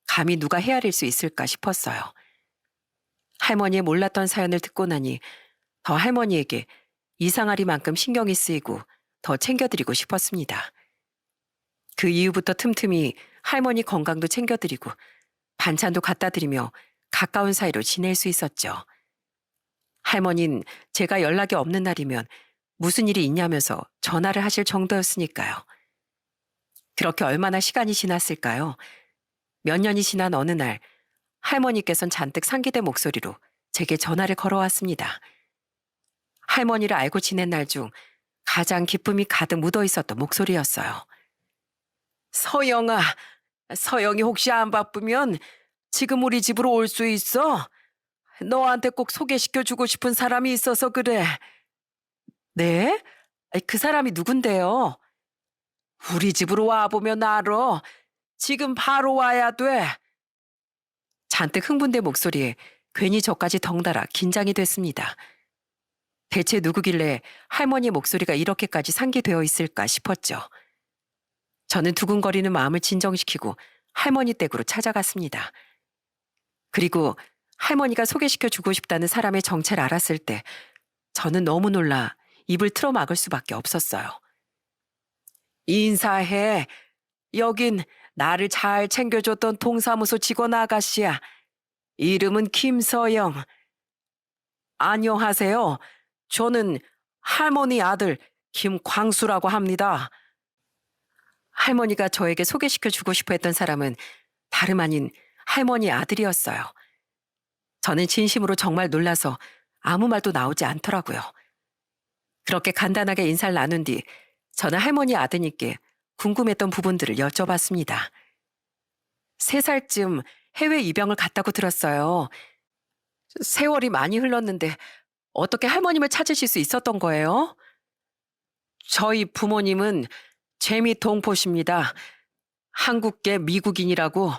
감히 누가 헤아릴 수 있을까 싶었어요. 할머니의 몰랐던 사연을 듣고 나니 더 할머니에게 이상하리만큼 신경이 쓰이고 더 챙겨드리고 싶었습니다. 그 이후부터 틈틈이 할머니 건강도 챙겨드리고 반찬도 갖다 드리며 가까운 사이로 지낼 수 있었죠. 할머니는 제가 연락이 없는 날이면 무슨 일이 있냐면서 전화를 하실 정도였으니까요. 그렇게 얼마나 시간이 지났을까요? 몇 년이 지난 어느 날 할머니께선 잔뜩 상기된 목소리로 제게 전화를 걸어왔습니다. 할머니를 알고 지낸 날 중 가장 기쁨이 가득 묻어 있었던 목소리였어요. 서영아, 서영이 혹시 안 바쁘면 지금 우리 집으로 올 수 있어? 너한테 꼭 소개시켜주고 싶은 사람이 있어서 그래. 네? 그 사람이 누군데요? 우리 집으로 와보면 알아. 지금 바로 와야 돼. 잔뜩 흥분된 목소리에 괜히 저까지 덩달아 긴장이 됐습니다. 대체 누구길래 할머니의 목소리가 이렇게까지 상기되어 있을까 싶었죠. 저는 두근거리는 마음을 진정시키고 할머니 댁으로 찾아갔습니다. 그리고 할머니가 소개시켜 주고 싶다는 사람의 정체를 알았을 때 저는 너무 놀라 입을 틀어막을 수밖에 없었어요. 인사해. 여긴 나를 잘 챙겨줬던 동사무소 직원 아가씨야. 이름은 김서영. 안녕하세요. 저는 할머니 아들 김광수라고 합니다. 할머니가 저에게 소개시켜 주고 싶어 했던 사람은 다름 아닌 할머니 아들이었어요. 저는 진심으로 정말 놀라서 아무 말도 나오지 않더라고요. 그렇게 간단하게 인사를 나눈 뒤 저는 할머니 아드님께 궁금했던 부분들을 여쭤봤습니다. 3살쯤 해외 입양을 갔다고 들었어요. 세월이 많이 흘렀는데 어떻게 할머님을 찾으실 수 있었던 거예요? 저희 부모님은 재미 동포십니다. 한국계 미국인이라고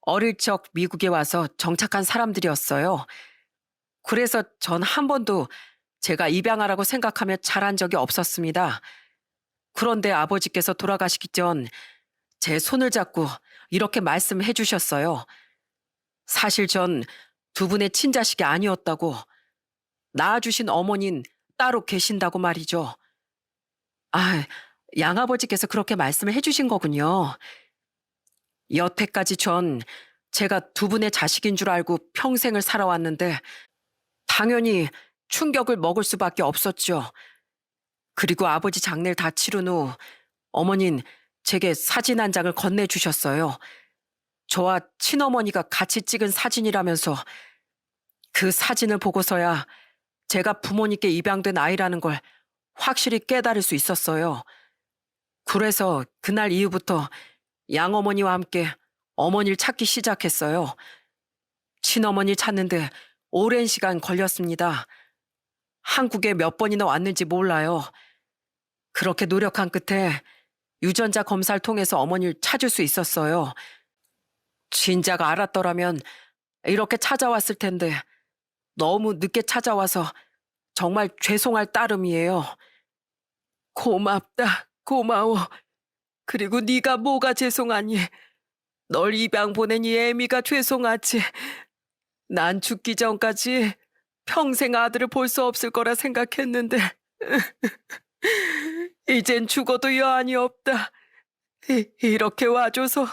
어릴 적 미국에 와서 정착한 사람들이었어요. 그래서 전 한 번도 제가 입양하라고 생각하며 자란 적이 없었습니다. 그런데 아버지께서 돌아가시기 전 제 손을 잡고 이렇게 말씀해 주셨어요. 사실 전 두 분의 친자식이 아니었다고, 낳아주신 어머니는 따로 계신다고 말이죠. 아, 양아버지께서 그렇게 말씀을 해주신 거군요. 여태까지 전 제가 두 분의 자식인 줄 알고 평생을 살아왔는데 당연히 충격을 먹을 수밖에 없었죠. 그리고 아버지 장례를 다 치른 후 어머닌 제게 사진 한 장을 건네주셨어요. 저와 친어머니가 같이 찍은 사진이라면서 그 사진을 보고서야 제가 부모님께 입양된 아이라는 걸 확실히 깨달을 수 있었어요. 그래서 그날 이후부터 양어머니와 함께 어머니를 찾기 시작했어요. 친어머니 찾는데 오랜 시간 걸렸습니다. 한국에 몇 번이나 왔는지 몰라요. 그렇게 노력한 끝에 유전자 검사를 통해서 어머니를 찾을 수 있었어요. 진작 알았더라면 이렇게 찾아왔을 텐데 너무 늦게 찾아와서 정말 죄송할 따름이에요. 고맙다, 고마워. 그리고 네가 뭐가 죄송하니? 널 입양 보낸 이 애미가 죄송하지. 난 죽기 전까지 평생 아들을 볼 수 없을 거라 생각했는데 이젠 죽어도 여한이 없다. 이렇게 와줘서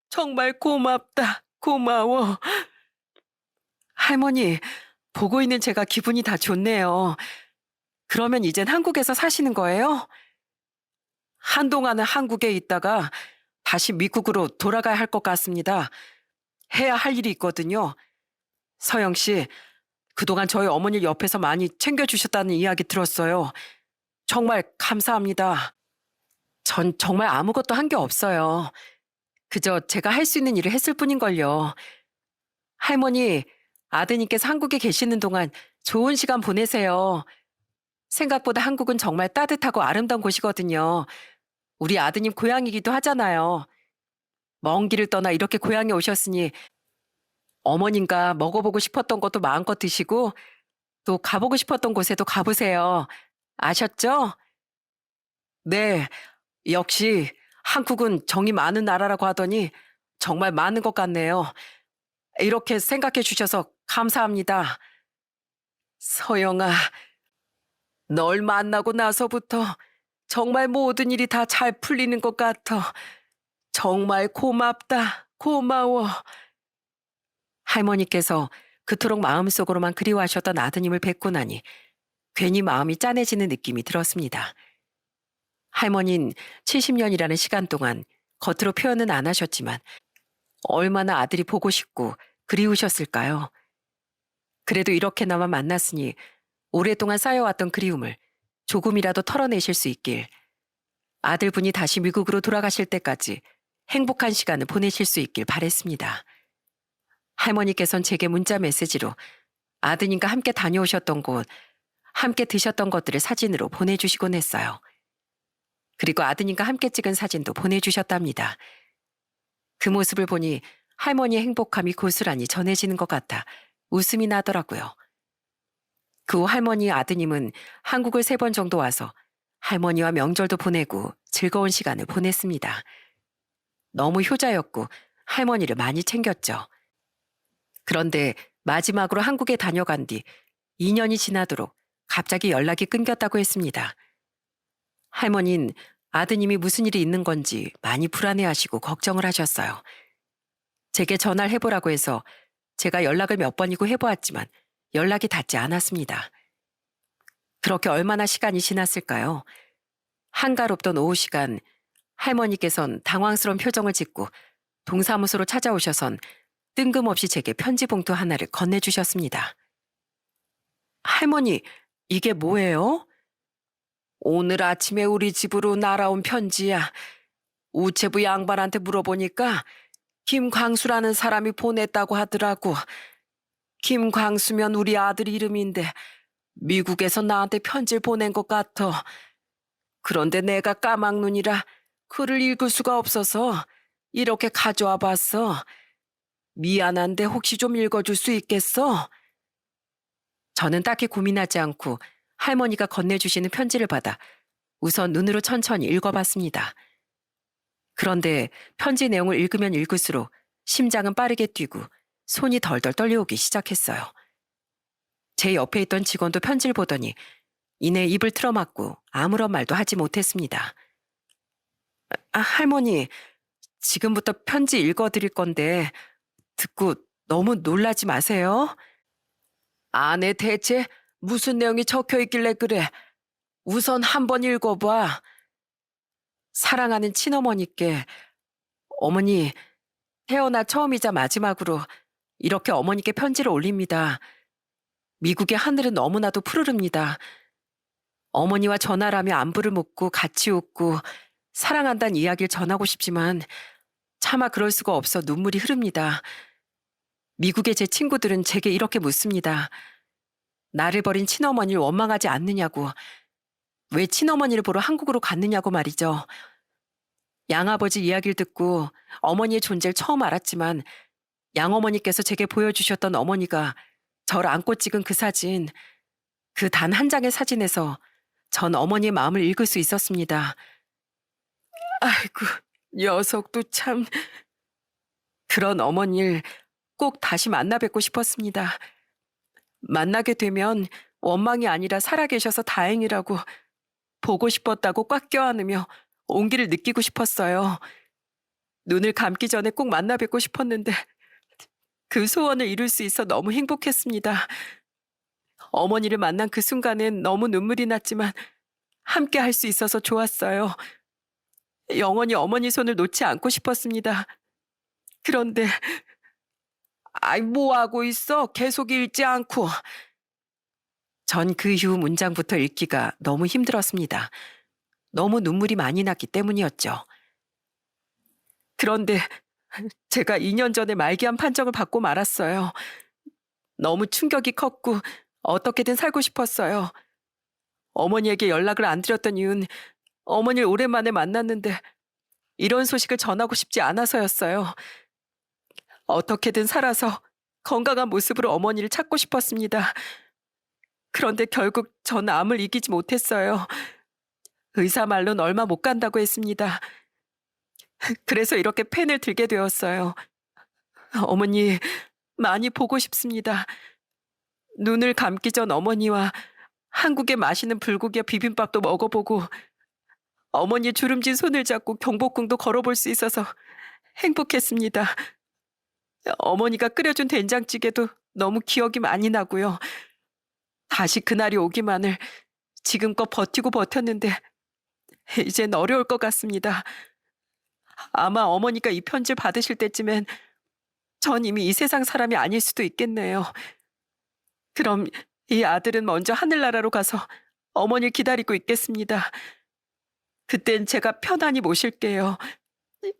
정말 고맙다, 고마워. 할머니, 보고 있는 제가 기분이 다 좋네요. 그러면 이젠 한국에서 사시는 거예요? 한동안은 한국에 있다가 다시 미국으로 돌아가야 할 것 같습니다. 해야 할 일이 있거든요. 서영 씨, 그동안 저희 어머니 옆에서 많이 챙겨주셨다는 이야기 들었어요. 정말 감사합니다. 전 정말 아무것도 한 게 없어요. 그저 제가 할 수 있는 일을 했을 뿐인걸요. 할머니, 아드님께서 한국에 계시는 동안 좋은 시간 보내세요. 생각보다 한국은 정말 따뜻하고 아름다운 곳이거든요. 우리 아드님 고향이기도 하잖아요. 먼 길을 떠나 이렇게 고향에 오셨으니 어머님과 먹어보고 싶었던 것도 마음껏 드시고 또 가보고 싶었던 곳에도 가보세요. 아셨죠? 네, 역시 한국은 정이 많은 나라라고 하더니 정말 많은 것 같네요. 이렇게 생각해 주셔서 감사합니다. 서영아, 널 만나고 나서부터 정말 모든 일이 다 잘 풀리는 것 같아. 정말 고맙다, 고마워. 할머니께서 그토록 마음속으로만 그리워하셨던 아드님을 뵙고 나니 괜히 마음이 짠해지는 느낌이 들었습니다. 할머니는 70년이라는 시간 동안 겉으로 표현은 안 하셨지만 얼마나 아들이 보고 싶고 그리우셨을까요? 그래도 이렇게나마 만났으니 오랫동안 쌓여왔던 그리움을 조금이라도 털어내실 수 있길, 아들분이 다시 미국으로 돌아가실 때까지 행복한 시간을 보내실 수 있길 바랬습니다. 할머니께선 제게 문자 메시지로 아드님과 함께 다녀오셨던 곳, 함께 드셨던 것들을 사진으로 보내주시곤 했어요. 그리고 아드님과 함께 찍은 사진도 보내주셨답니다. 그 모습을 보니 할머니의 행복함이 고스란히 전해지는 것 같아 웃음이 나더라고요. 그 후 할머니의 아드님은 한국을 3번 정도 와서 할머니와 명절도 보내고 즐거운 시간을 보냈습니다. 너무 효자였고 할머니를 많이 챙겼죠. 그런데 마지막으로 한국에 다녀간 뒤 2년이 지나도록 갑자기 연락이 끊겼다고 했습니다. 할머니는 아드님이 무슨 일이 있는 건지 많이 불안해하시고 걱정을 하셨어요. 제게 전화를 해보라고 해서 제가 연락을 몇 번이고 해보았지만 연락이 닿지 않았습니다. 그렇게 얼마나 시간이 지났을까요? 한가롭던 오후 시간, 할머니께선 당황스러운 표정을 짓고 동사무소로 찾아오셔선 뜬금없이 제게 편지 봉투 하나를 건네주셨습니다. 할머니, 이게 뭐예요? 오늘 아침에 우리 집으로 날아온 편지야. 우체부 양반한테 물어보니까 김광수라는 사람이 보냈다고 하더라고. 김광수면 우리 아들 이름인데 미국에서 나한테 편지를 보낸 것 같아. 그런데 내가 까막눈이라 글을 읽을 수가 없어서 이렇게 가져와 봤어. 미안한데 혹시 좀 읽어줄 수 있겠어? 저는 딱히 고민하지 않고 할머니가 건네주시는 편지를 받아 우선 눈으로 천천히 읽어봤습니다. 그런데 편지 내용을 읽으면 읽을수록 심장은 빠르게 뛰고 손이 덜덜 떨려오기 시작했어요. 제 옆에 있던 직원도 편지를 보더니 이내 입을 틀어막고 아무런 말도 하지 못했습니다. 할머니, 지금부터 편지 읽어드릴 건데 듣고 너무 놀라지 마세요. 안에 대체 무슨 내용이 적혀 있길래 그래? 우선 한번 읽어봐. 사랑하는 친어머니께, 어머니, 태어나 처음이자 마지막으로 이렇게 어머니께 편지를 올립니다. 미국의 하늘은 너무나도 푸르릅니다. 어머니와 전화를 하며 안부를 묻고 같이 웃고 사랑한다는 이야기를 전하고 싶지만 차마 그럴 수가 없어 눈물이 흐릅니다. 미국의 제 친구들은 제게 이렇게 묻습니다. 나를 버린 친어머니를 원망하지 않느냐고, 왜 친어머니를 보러 한국으로 갔느냐고 말이죠. 양아버지 이야기를 듣고 어머니의 존재를 처음 알았지만 양어머니께서 제게 보여주셨던 어머니가 저를 안고 찍은 그 사진, 그 단 한 장의 사진에서 전 어머니의 마음을 읽을 수 있었습니다. 아이고, 녀석도 참. 그런 어머니를 꼭 다시 만나 뵙고 싶었습니다. 만나게 되면 원망이 아니라 살아계셔서 다행이라고, 보고 싶었다고 꽉 껴안으며 온기를 느끼고 싶었어요. 눈을 감기 전에 꼭 만나 뵙고 싶었는데 그 소원을 이룰 수 있어 너무 행복했습니다. 어머니를 만난 그 순간엔 너무 눈물이 났지만 함께 할 수 있어서 좋았어요. 영원히 어머니 손을 놓지 않고 싶었습니다. 그런데 아이, 뭐 하고 있어? 계속 읽지 않고. 전 그 이후 문장부터 읽기가 너무 힘들었습니다. 너무 눈물이 많이 났기 때문이었죠. 그런데 제가 2년 전에 말기암 판정을 받고 말았어요. 너무 충격이 컸고 어떻게든 살고 싶었어요. 어머니에게 연락을 안 드렸던 이유는 어머니를 오랜만에 만났는데 이런 소식을 전하고 싶지 않아서였어요. 어떻게든 살아서 건강한 모습으로 어머니를 찾고 싶었습니다. 그런데 결국 전 암을 이기지 못했어요. 의사 말로는 얼마 못 간다고 했습니다. 그래서 이렇게 펜을 들게 되었어요. 어머니, 많이 보고 싶습니다. 눈을 감기 전 어머니와 한국의 맛있는 불고기와 비빔밥도 먹어보고 어머니의 주름진 손을 잡고 경복궁도 걸어볼 수 있어서 행복했습니다. 어머니가 끓여준 된장찌개도 너무 기억이 많이 나고요. 다시 그날이 오기만을 지금껏 버티고 버텼는데 이젠 어려울 것 같습니다. 아마 어머니가 이 편지를 받으실 때쯤엔 전 이미 이 세상 사람이 아닐 수도 있겠네요. 그럼 이 아들은 먼저 하늘나라로 가서 어머니를 기다리고 있겠습니다. 그땐 제가 편안히 모실게요.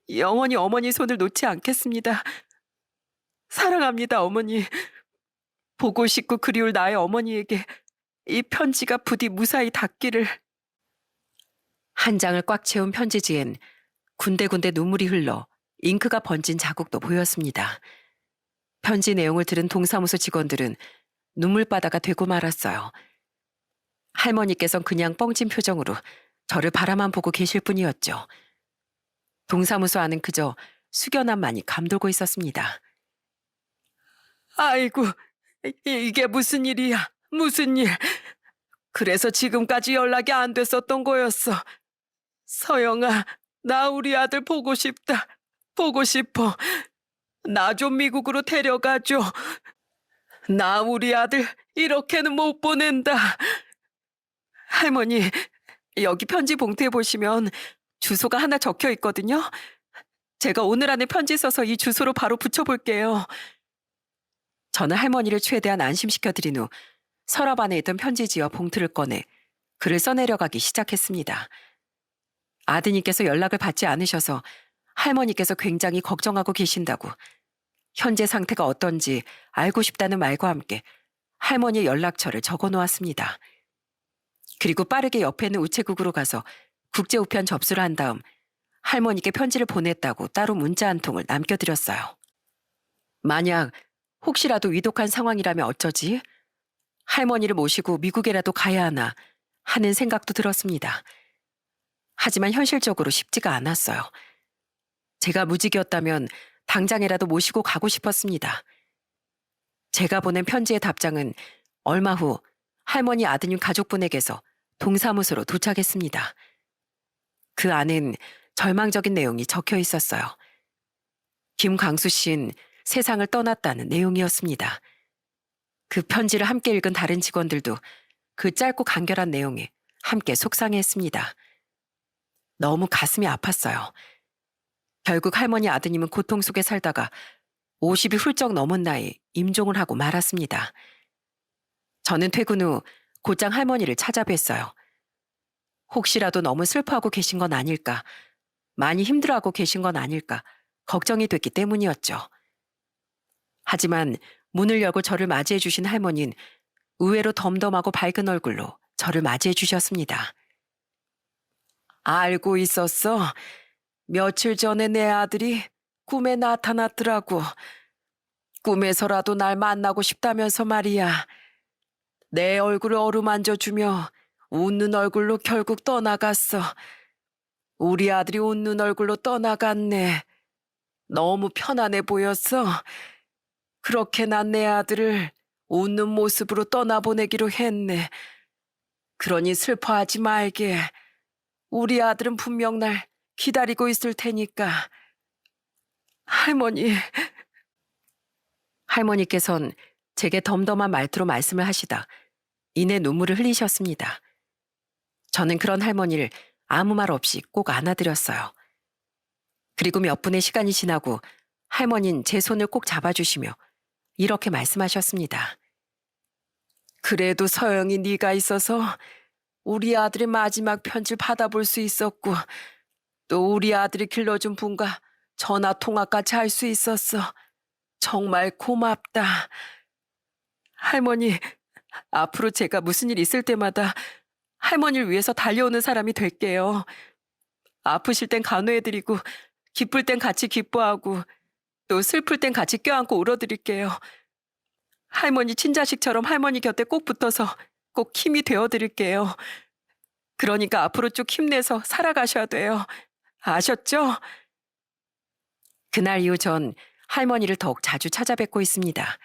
영원히 어머니 손을 놓지 않겠습니다. 사랑합니다, 어머니. 보고 싶고 그리울 나의 어머니에게 이 편지가 부디 무사히 닿기를. 한 장을 꽉 채운 편지지엔 군데군데 눈물이 흘러 잉크가 번진 자국도 보였습니다. 편지 내용을 들은 동사무소 직원들은 눈물바다가 되고 말았어요. 할머니께선 그냥 뻥진 표정으로 저를 바라만 보고 계실 뿐이었죠. 동사무소 안은 그저 숙연함만이 감돌고 있었습니다. 아이고, 이게 무슨 일이야? 무슨 일? 그래서 지금까지 연락이 안 됐었던 거였어. 서영아, 나 우리 아들 보고 싶다. 보고 싶어. 나 좀 미국으로 데려가줘. 나 우리 아들 이렇게는 못 보낸다. 할머니, 여기 편지 봉투에 보시면 주소가 하나 적혀 있거든요. 제가 오늘 안에 편지 써서 이 주소로 바로 붙여볼게요. 저는 할머니를 최대한 안심시켜 드린 후 서랍 안에 있던 편지지와 봉투를 꺼내 글을 써내려가기 시작했습니다. 아드님께서 연락을 받지 않으셔서 할머니께서 굉장히 걱정하고 계신다고, 현재 상태가 어떤지 알고 싶다는 말과 함께 할머니의 연락처를 적어 놓았습니다. 그리고 빠르게 옆에 있는 우체국으로 가서 국제 우편 접수를 한 다음 할머니께 편지를 보냈다고 따로 문자 한 통을 남겨드렸어요. 만약 혹시라도 위독한 상황이라면 어쩌지? 할머니를 모시고 미국에라도 가야 하나 하는 생각도 들었습니다. 하지만 현실적으로 쉽지가 않았어요. 제가 무직이었다면 당장이라도 모시고 가고 싶었습니다. 제가 보낸 편지의 답장은 얼마 후 할머니 아드님 가족분에게서 동사무소로 도착했습니다. 그 안엔 절망적인 내용이 적혀 있었어요. 김광수 씨는 세상을 떠났다는 내용이었습니다. 그 편지를 함께 읽은 다른 직원들도 그 짧고 간결한 내용에 함께 속상해했습니다. 너무 가슴이 아팠어요. 결국 할머니 아드님은 고통 속에 살다가 50이 훌쩍 넘은 나이에 임종을 하고 말았습니다. 저는 퇴근 후 곧장 할머니를 찾아뵀어요. 혹시라도 너무 슬퍼하고 계신 건 아닐까, 많이 힘들어하고 계신 건 아닐까 걱정이 됐기 때문이었죠. 하지만 문을 열고 저를 맞이해 주신 할머니는 의외로 덤덤하고 밝은 얼굴로 저를 맞이해 주셨습니다. 알고 있었어. 며칠 전에 내 아들이 꿈에 나타났더라고. 꿈에서라도 날 만나고 싶다면서 말이야. 내 얼굴을 어루만져 주며 웃는 얼굴로 결국 떠나갔어. 우리 아들이 웃는 얼굴로 떠나갔네. 너무 편안해 보였어. 그렇게 난 내 아들을 웃는 모습으로 떠나보내기로 했네. 그러니 슬퍼하지 말게. 우리 아들은 분명 날 기다리고 있을 테니까. 할머니께선 제게 덤덤한 말투로 말씀을 하시다 이내 눈물을 흘리셨습니다. 저는 그런 할머니를 아무 말 없이 꼭 안아드렸어요. 그리고 몇 분의 시간이 지나고 할머니는 제 손을 꼭 잡아주시며 이렇게 말씀하셨습니다. 그래도 서영이 네가 있어서 우리 아들의 마지막 편지를 받아볼 수 있었고, 또 우리 아들이 길러준 분과 전화 통화까지 할 수 있었어. 정말 고맙다. 할머니, 앞으로 제가 무슨 일 있을 때마다 할머니를 위해서 달려오는 사람이 될게요. 아프실 땐 간호해드리고, 기쁠 땐 같이 기뻐하고, 또 슬플 땐 같이 껴안고 울어드릴게요. 할머니 친자식처럼 할머니 곁에 꼭 붙어서 꼭 힘이 되어드릴게요. 그러니까 앞으로 쭉 힘내서 살아가셔야 돼요. 아셨죠? 그날 이후 전 할머니를 더욱 자주 찾아뵙고 있습니다.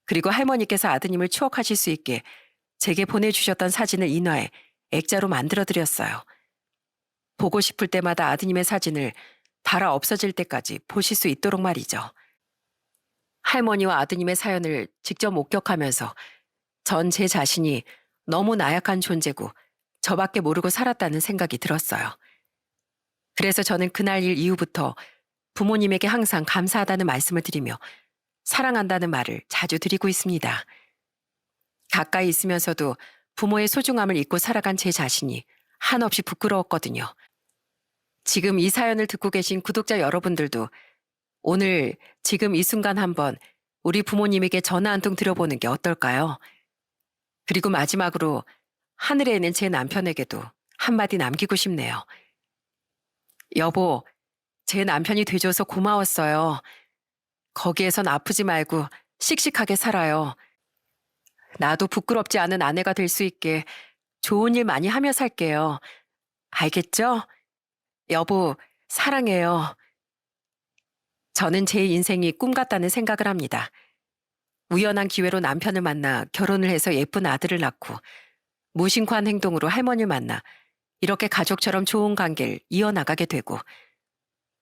그리고 할머니께서 아드님을 추억하실 수 있게 제게 보내주셨던 사진을 인화해 액자로 만들어드렸어요. 보고 싶을 때마다 아드님의 사진을 달아 없어질 때까지 보실 수 있도록 말이죠. 할머니와 아드님의 사연을 직접 목격하면서 전 제 자신이 너무 나약한 존재고 저밖에 모르고 살았다는 생각이 들었어요. 그래서 저는 그날 일 이후부터 부모님에게 항상 감사하다는 말씀을 드리며 사랑한다는 말을 자주 드리고 있습니다. 가까이 있으면서도 부모의 소중함을 잊고 살아간 제 자신이 한없이 부끄러웠거든요. 지금 이 사연을 듣고 계신 구독자 여러분들도 오늘 지금 이 순간 한번 우리 부모님에게 전화 한 통 드려보는 게 어떨까요? 그리고 마지막으로 하늘에 있는 제 남편에게도 한마디 남기고 싶네요. 여보, 제 남편이 돼줘서 고마웠어요. 거기에선 아프지 말고 씩씩하게 살아요. 나도 부끄럽지 않은 아내가 될 수 있게 좋은 일 많이 하며 살게요. 알겠죠? 여보, 사랑해요. 저는 제 인생이 꿈 같다는 생각을 합니다. 우연한 기회로 남편을 만나 결혼을 해서 예쁜 아들을 낳고 무심코한 행동으로 할머니를 만나 이렇게 가족처럼 좋은 관계를 이어나가게 되고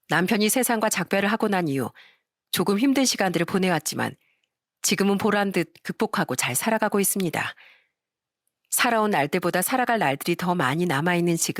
남편이 세상과 작별을 하고 난 이후 조금 힘든 시간들을 보내왔지만 지금은 보란 듯 극복하고 잘 살아가고 있습니다. 살아온 날들보다 살아갈 날들이 더 많이 남아있는 지금